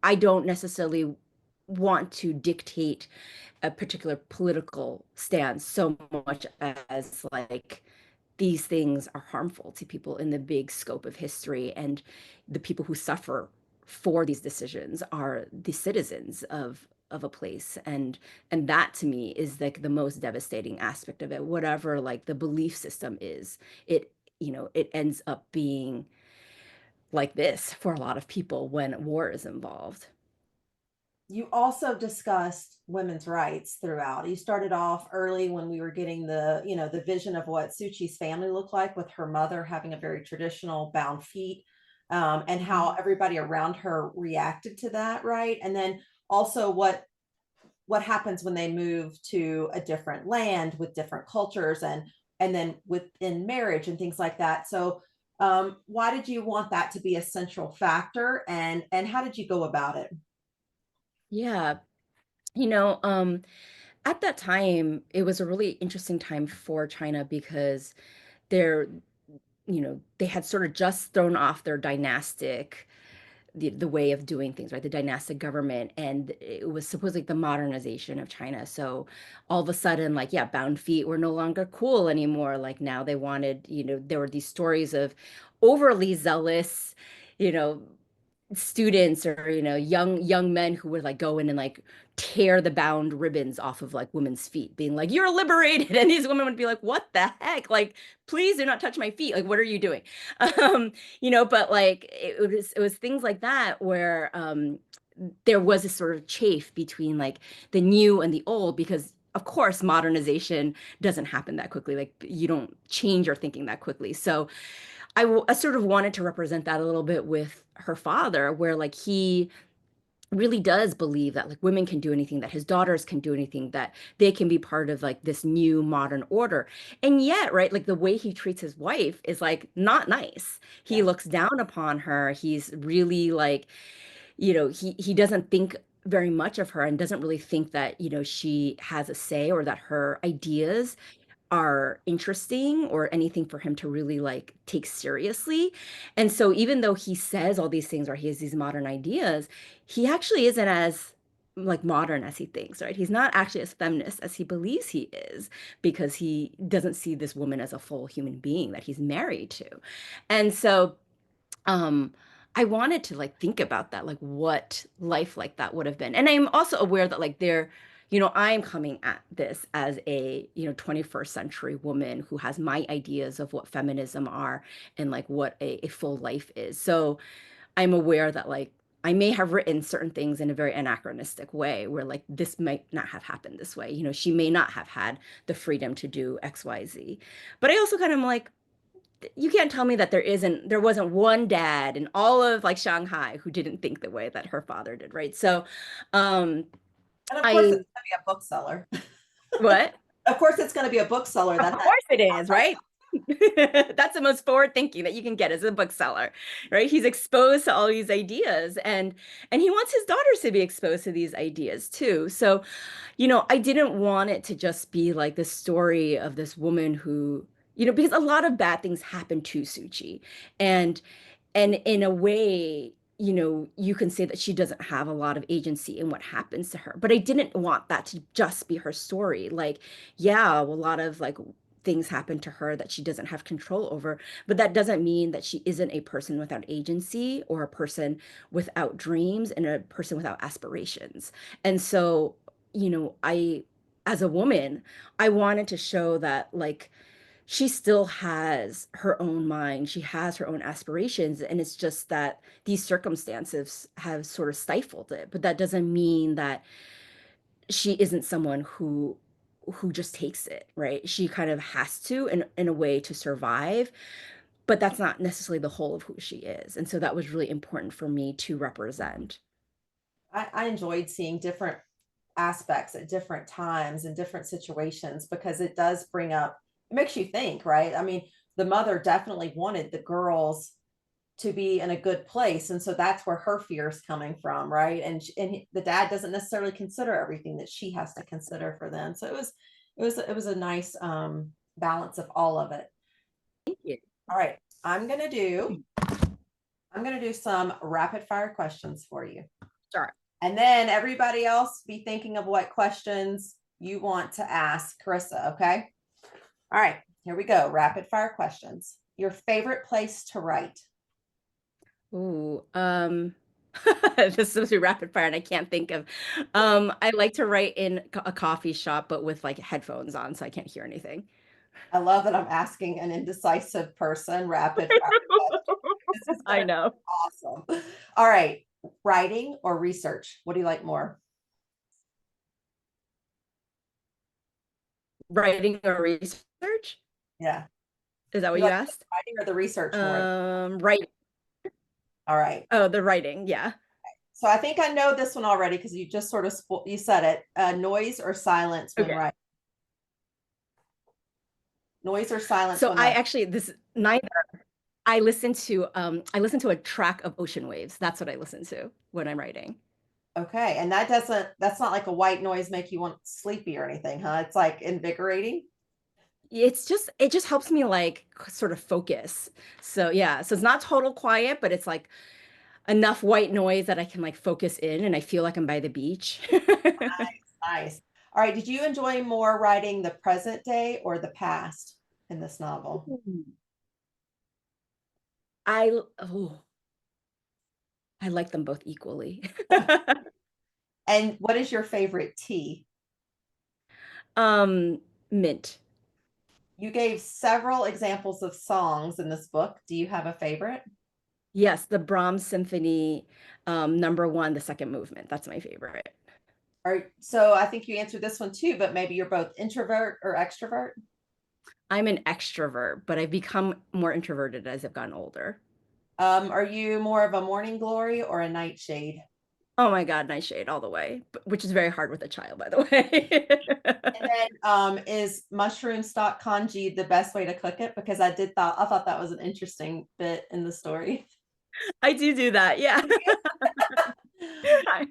I don't necessarily want to dictate a particular political stance so much as like these things are harmful to people in the big scope of history, and the people who suffer for these decisions are the citizens of a place. And that to me is like the most devastating aspect of it. Whatever like the belief system is, it it ends up being like this for a lot of people when war is involved. You also discussed women's rights throughout. You started off early when we were getting the vision of what Suchi's family looked like, with her mother having a very traditional bound feet, and how everybody around her reacted to that, right? And then also what happens when they move to a different land with different cultures, and then within marriage and things like that. So why did you want that to be a central factor, and how did you go about it? Yeah. You know, at that time, it was a really interesting time for China because they're, they had sort of just thrown off their dynastic, the way of doing things, right? The dynastic government, and it was supposedly the modernization of China. So all of a sudden, like, yeah, bound feet were no longer cool anymore. Like now they wanted, there were these stories of overly zealous, you know, students or young men who would like go in and like tear the bound ribbons off of like women's feet, being like, you're liberated, and these women would be like, what the heck, like, please do not touch my feet, like, what are you doing? um but like it was things like that where there was a sort of chafe between like the new and the old, because of course modernization doesn't happen that quickly, like you don't change your thinking that quickly. So I sort of wanted to represent that a little bit with her father, where like he really does believe that like women can do anything, that his daughters can do anything, that they can be part of like this new modern order. And yet, right, like the way he treats his wife is like not nice. He Yeah. looks down upon her. He's really like, he doesn't think very much of her and doesn't really think that, she has a say or that her ideas are interesting or anything for him to really like take seriously. And so even though he says all these things or he has these modern ideas, he actually isn't as like modern as he thinks, right? He's not actually as feminist as he believes he is, because he doesn't see this woman as a full human being that he's married to. And so um I wanted to like think about that, like what life like that would have been. And I'm also aware that like I'm coming at this as a 21st century woman who has my ideas of what feminism are and like what a full life is. So I'm aware that like I may have written certain things in a very anachronistic way, where like this might not have happened this way. She may not have had the freedom to do XYZ. But I also kind of am like, you can't tell me that there wasn't one dad in all of like Shanghai who didn't think the way that her father did, right? So, um, And of course, I it's going to be a bookseller. what? Of course, it's going to be a bookseller Of that. course it is, right? That's the most forward thinking that you can get as a bookseller, right? He's exposed to all these ideas, and he wants his daughters to be exposed to these ideas too. So, I didn't want it to just be like the story of this woman who, because a lot of bad things happen to Suchi. And in a way, you can say that she doesn't have a lot of agency in what happens to her. But I didn't want that to just be her story. Like, yeah, a lot of like things happen to her that she doesn't have control over, but that doesn't mean that she isn't a person without agency or a person without dreams and a person without aspirations. And so, as a woman, I wanted to show that, like, she still has her own mind, she has her own aspirations, and it's just that these circumstances have sort of stifled it. But that doesn't mean that she isn't someone who just takes it, right? She kind of has to in a way to survive, but that's not necessarily the whole of who she is. And so that was really important for me to represent. I enjoyed seeing different aspects at different times and different situations because it does bring up, it makes you think, right? I mean, the mother definitely wanted the girls to be in a good place, and so that's where her fear is coming from, right? And the dad doesn't necessarily consider everything that she has to consider for them. So it was a nice balance of all of it. Thank you. All right, I'm gonna do some rapid fire questions for you. Sure. And then everybody else be thinking of what questions you want to ask Karissa, okay? All right, here we go. Rapid fire questions. Your favorite place to write? Ooh, this is supposed to be rapid fire and I can't think of. I like to write in a coffee shop, but with like headphones on, so I can't hear anything. I love that I'm asking an indecisive person rapid fire questions. This is I gonna be know. awesome. All right, writing or research? What do you like more? Writing or research? Yeah. Is that what You you like asked? the writing or the research more? Writing. All right. Oh, the writing, yeah. So I think I know this one already because you just sort of you said it. Noise or silence when Okay. writing? Noise or silence So when I writing? actually this neither. I listen to a track of ocean waves. That's what I listen to when I'm writing. Okay, and that's not like a white noise make you want sleepy or anything, huh? It's like invigorating. It just helps me like sort of focus. So yeah, so it's not total quiet, but it's like enough white noise that I can like focus in and I feel like I'm by the beach. Nice. All right, did you enjoy more writing the present day or the past in this novel? Oh, I like them both equally. And what is your favorite tea? Um, Mint. You gave several examples of songs in this book. Do you have a favorite? Yes, the Brahms Symphony, number one, the second movement. That's my favorite. All right, so I think you answered this one too, but maybe you're both introvert or extrovert. I'm an extrovert, but I've become more introverted as I've gotten older. Are you more of a morning glory or a nightshade? Oh my God, nightshade all the way, which is very hard with a child, by the way. And then is mushroom stock congee the best way to cook it? Because I thought that was an interesting bit in the story. I do that, yeah.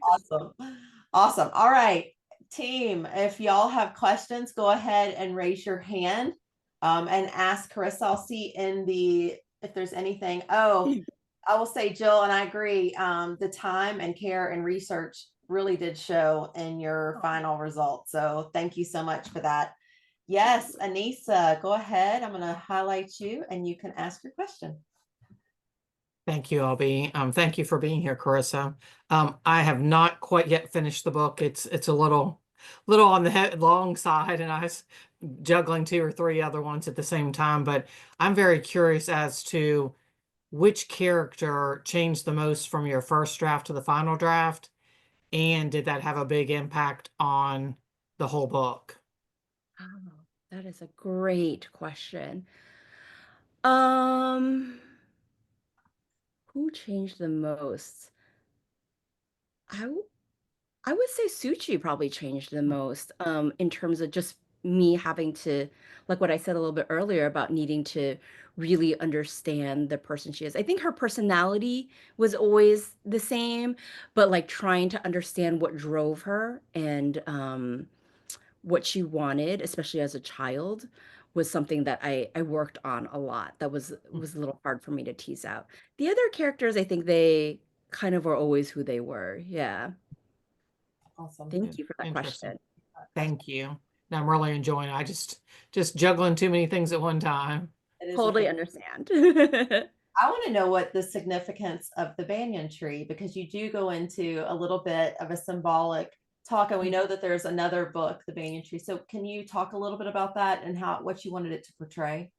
Awesome. Awesome. All right, team, if y'all have questions, go ahead and raise your hand and ask Carissa. I'll see in the if there's anything. Oh, I will say, Jill, and I agree. The time and care and research really did show in your final result. So thank you so much for that. Yes, Anissa, go ahead. I'm going to highlight you and you can ask your question. Thank you, Albie. Thank you for being here, Carissa. I have not quite yet finished the book. It's a little on the long side, and I was juggling two or three other ones at the same time. But I'm very curious as to which character changed the most from your first draft to the final draft, and did that have a big impact on the whole book? Oh, that is a great question. Um, who changed the most? I w- I would say Suchi probably changed the most, in terms of just me having to, like what I said a little bit earlier about needing to really understand the person she is. I think her personality was always the same, but like trying to understand what drove her and what she wanted, especially as a child, was something that I worked on a lot. That was a little hard for me to tease out. The other characters, I think they kind of were always who they were. Yeah. Awesome. Thank you for that Interesting. question. Thank you. and I'm really enjoying it. I just juggling too many things at one time. It is a Totally big. understand. I want to know what the significance of the banyan tree, because you do go into a little bit of a symbolic talk, and we know that there's another book, The Banyan Tree. So can you talk a little bit about that and how what you wanted it to portray?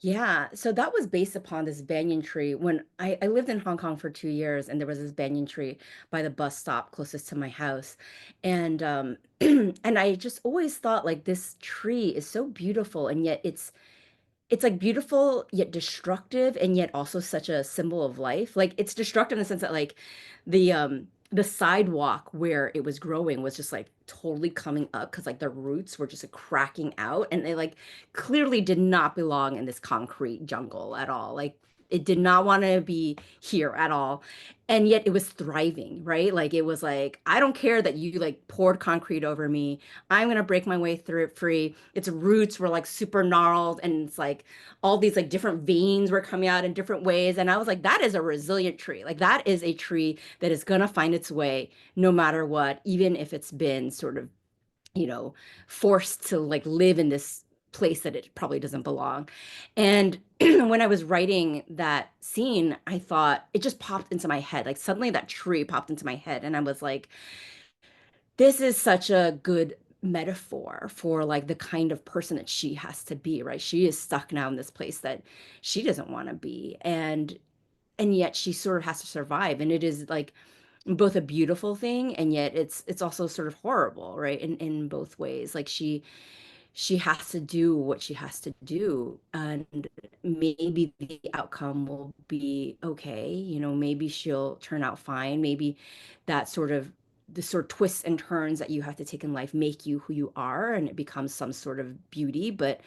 Yeah, so that was based upon this banyan tree. When I lived in Hong Kong for 2 years, and there was this banyan tree by the bus stop closest to my house. And and I just always thought like this tree is so beautiful, and yet it's like beautiful yet destructive, and yet also such a symbol of life. Like it's destructive in the sense that like the sidewalk where it was growing was just like totally coming up because like the roots were just like, cracking out, and they like clearly did not belong in this concrete jungle at all. Like it did not want to be here at all. And yet it was thriving, right? Like it was like, I don't care that you like poured concrete over me. I'm gonna break my way through it free. Its roots were like super gnarled, and it's like all these like different veins were coming out in different ways. And I was like, that is a resilient tree. Like that is a tree that is gonna find its way no matter what, even if it's been sort of, you know, forced to like live in this place that it probably doesn't belong. And when I was writing that scene, I thought it just popped into my head. Like suddenly that tree popped into my head, and I was like, this is such a good metaphor for like the kind of person that she has to be, right? She is stuck now in this place that she doesn't want to be. And yet she sort of has to survive. And it is like both a beautiful thing, and yet it's also sort of horrible, right? In both ways. Like she has to do what she has to do, and maybe the outcome will be okay, you know, maybe she'll turn out fine, maybe that sort of the sort of twists and turns that you have to take in life make you who you are, and it becomes some sort of beauty, but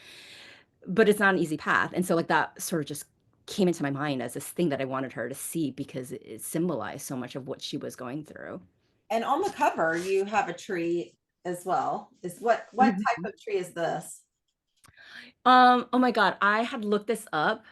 it's not an easy path. And so like that sort of just came into my mind as this thing that I wanted her to see because it symbolized so much of what she was going through. And on the cover, you have a tree as well. Is what type of tree is this? Oh my God, I had looked this up.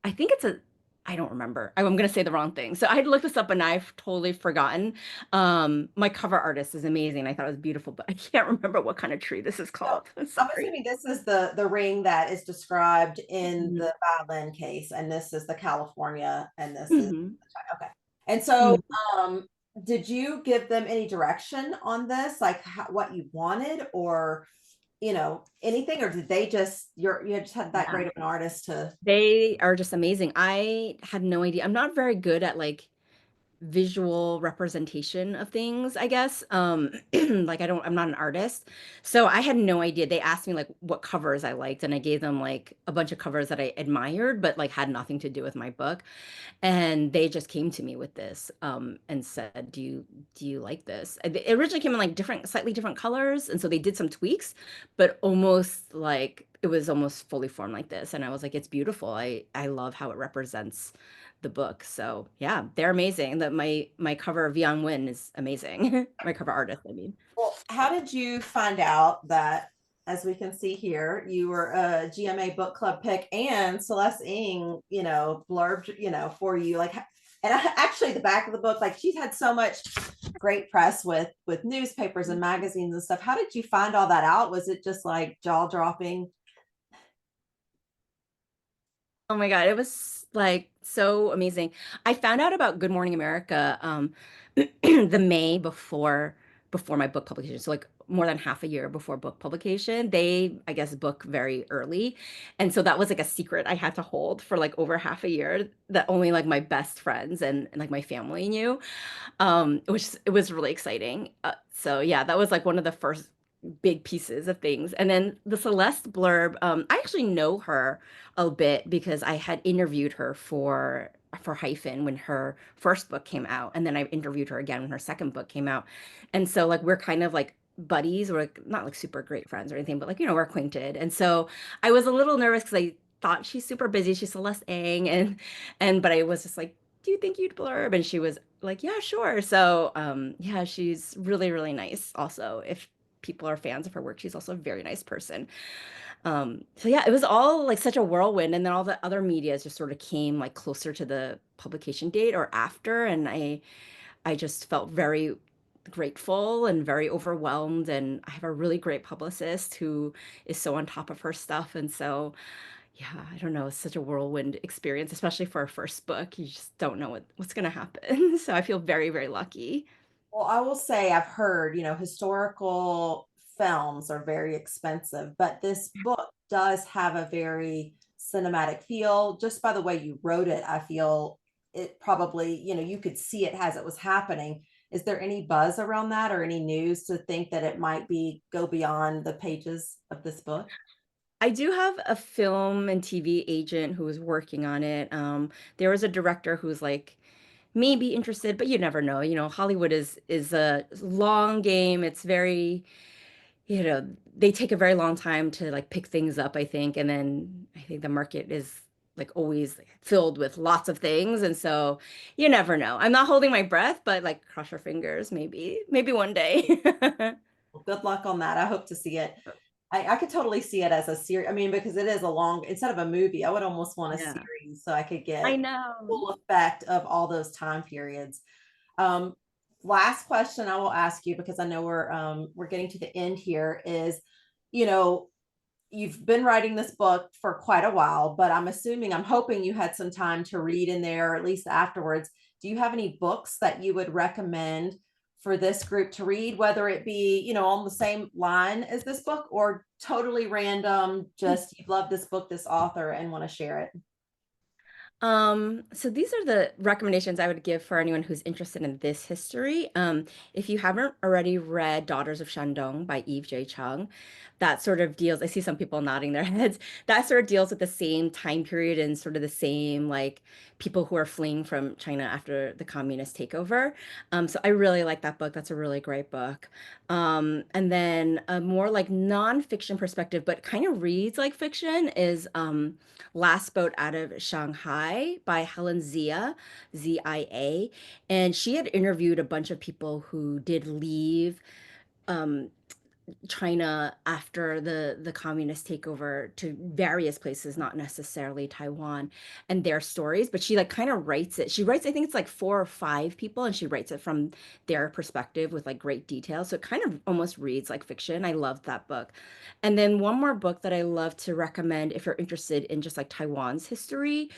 I think it's a, I don't remember. I'm gonna say the wrong thing. So I had looked this up and I've totally forgotten. My cover artist is amazing. I thought it was beautiful, but I can't remember what kind of tree this is So called. I'm I'm sorry. assuming this is the ring that is described in Mhm. the violin case, and this is the California, and this is Mhm. okay. And so, Mhm. um, did you give them any direction on this, like what you wanted, or anything, or did they just you just had that Yeah, great of an artist to? they are just amazing. I had no idea. I'm not very good at like visual representation of things, I guess. Like I'm not an artist. So I had no idea. They asked me like what covers I liked, and I gave them like a bunch of covers that I admired, but like had nothing to do with my book. And they just came to me with this and said, do you like this? It originally came in like different, slightly different colors, and so they did some tweaks, but almost like it was almost fully formed like this. And I was like, it's beautiful. I love how it represents the book. So yeah, they're amazing. That my cover of Yang Wen is amazing. My cover artist, I mean. Well, how did you find out that, as we can see here, you were a GMA book club pick and Celeste Ng, blurbed, for you, like, and actually the back of the book, like she's had so much great press with newspapers and magazines and stuff. How did you find all that out? Was it just like jaw dropping? Oh my God, it was like so amazing. I found out about Good Morning America the May before my book publication. So like more than half a year before book publication. They, I guess, book very early. And so that was like a secret I had to hold for like over half a year that only like my best friends and like my family knew. It was really exciting. So yeah, that was like one of the first big pieces of things. And then the Celeste blurb, I actually know her a bit because I had interviewed her for Hyphen when her first book came out, and then I interviewed her again when her second book came out. And so like we're kind of like buddies. We're like not like super great friends or anything, but like we're acquainted. And so I was a little nervous because I thought she's super busy. She's Celeste Ang, and but I was just like, do you think you'd blurb? And she was like, yeah, sure. So yeah, she's really, really nice. Also, if people are fans of her work, she's also a very nice person. So yeah, it was all like such a whirlwind, and then all the other media just sort of came like closer to the publication date or after, and I just felt very grateful and very overwhelmed. And I have a really great publicist who is so on top of her stuff. And so, yeah, I don't know, it's such a whirlwind experience, especially for a first book. You just don't know what's going to happen. So I feel very, very lucky. Well, I will say I've heard, historical films are very expensive, but this book does have a very cinematic feel. Just by the way you wrote it, I feel it probably, you could see it as it was happening. Is there any buzz around that or any news to think that it might go beyond the pages of this book? I do have a film and TV agent who is working on it. There was a director who's like maybe interested, but you never know. Hollywood is a long game. It's very, they take a very long time to like pick things up, I think. And then I think the market is like always filled with lots of things. And so you never know. I'm not holding my breath, but like cross your fingers, maybe one day. Well, good luck on that. I hope to see it. I could totally see it as a series. I mean, because it is a long, instead of a movie, I would almost want a Yeah, series so I could I get know. full effect of all those time periods. Um, Last question I will ask you, because I know we're getting to the end here, is, you know, you've been writing this book for quite a while, but I'm hoping you had some time to read in there, or at least afterwards. Do you have any books that you would recommend for this group to read, whether it be, on the same line as this book or totally random, just you love this book, this author, and want to share it? So these are the recommendations I would give for anyone who's interested in this history. If you haven't already read Daughters of Shandong by Eve J. Chung, that sort of deals, I see some people nodding their heads, that sort of deals with the same time period and sort of the same like people who are fleeing from China after the communist takeover. So I really like that book. That's a really great book. And then a more like nonfiction perspective, but kind of reads like fiction is Last Boat Out of Shanghai by Helen Zia, Zia. And she had interviewed a bunch of people who did leave um, China after the communist takeover to various places, not necessarily Taiwan, and their stories. But she like kind of writes it. She writes, I think it's like 4 or 5 people, and she writes it from their perspective with like great detail. So it kind of almost reads like fiction. I loved that book. And then one more book that I love to recommend if you're interested in just like Taiwan's history,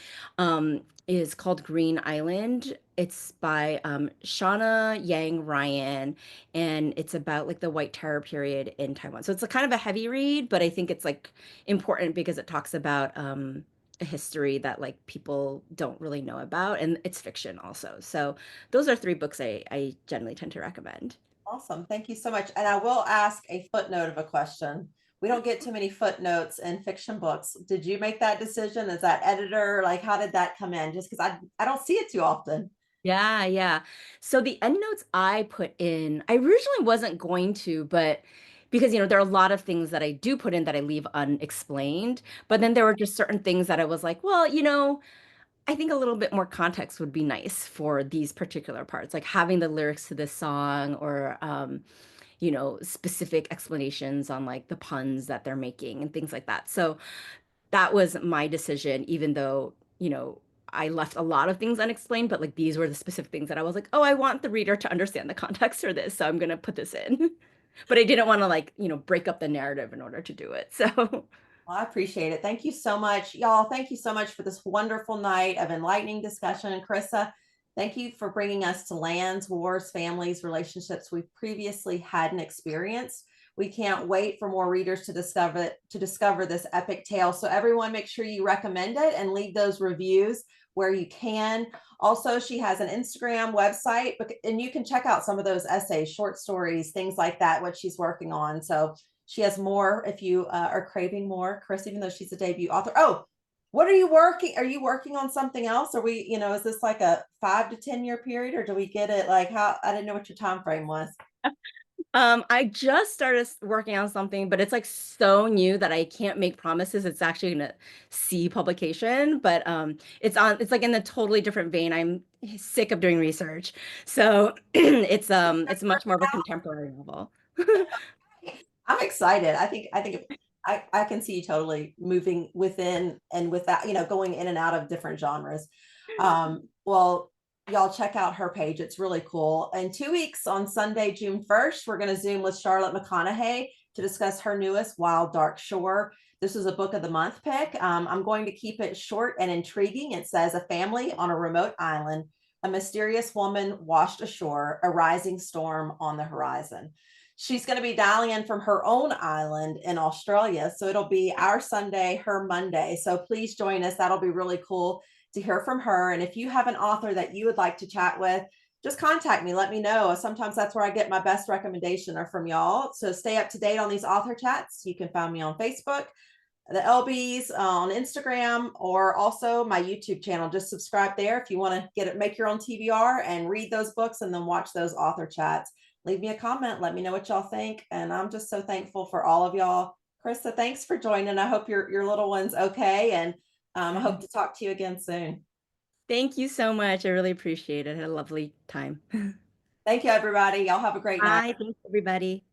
is called Green Island. It's by Shauna Yang Ryan, and it's about like the White Terror period in Taiwan. So it's a kind of a heavy read, but I think it's like important because it talks about a history that like people don't really know about, and it's fiction also. So those are 3 books I generally tend to recommend. Awesome. Thank you so much. And I will ask a footnote of a question. We don't get too many footnotes in fiction books. Did you make that decision? Is that editor? Like, how did that come in? Just because I don't see it too often. Yeah, yeah. So the endnotes I put in, I originally wasn't going to, but because there are a lot of things that I do put in that I leave unexplained, but then there were just certain things that I was like, well, I think a little bit more context would be nice for these particular parts, like having the lyrics to this song or specific explanations on like the puns that they're making and things like that. So that was my decision, even though, I left a lot of things unexplained, but like these were the specific things that I was like, oh, I want the reader to understand the context for this, so I'm gonna put this in. But I didn't want to like, break up the narrative in order to do it. So Well, I appreciate it. Thank you so much, y'all. Thank you so much for this wonderful night of enlightening discussion. And Karissa, thank you for bringing us to lands, wars, families, relationships we previously hadn't experienced. We can't wait for more readers to discover this epic tale. So everyone, make sure you recommend it and leave those reviews where you can. Also, she has an Instagram website, and you can check out some of those essays, short stories, things like that, what she's working on. So she has more if you are craving more, Chris, even though she's a debut author. Oh, what are you working? Are you working on something else? Are we, is this like a 5 to 10 year period, or do we get it like how? I didn't know what your time frame was. I just started working on something, but it's like so new that I can't make promises. It's actually gonna see publication, but it's like in a totally different vein. I'm sick of doing research. So it's much more of a contemporary novel. I'm excited. I can see you totally moving within and without, going in and out of different genres. Well, y'all check out her page. It's really cool. In 2 weeks on Sunday, June 1st, we're going to Zoom with Charlotte McConaughey to discuss her newest Wild Dark Shore. This is a book of the month pick. I'm going to keep it short and intriguing. It says a family on a remote island, a mysterious woman washed ashore, a rising storm on the horizon. She's going to be dialing in from her own island in Australia. So it'll be our Sunday, her Monday. So please join us. That'll be really cool to hear from her. And if you have an author that you would like to chat with, just contact me. Let me know. Sometimes that's where I get my best recommendation are from y'all. So stay up to date on these author chats. You can find me on Facebook, the LBs on Instagram, or also my YouTube channel. Just subscribe there if you want to get it, make your own TBR and read those books and then watch those author chats. Leave me a comment. Let me know what y'all think. And I'm just so thankful for all of y'all. Karissa, thanks for joining. I hope your little one's okay. And I hope to talk to you again soon. Thank you so much. I really appreciate it. I had a lovely time. Thank you, everybody. Y'all have a great night. Bye. Thanks, everybody.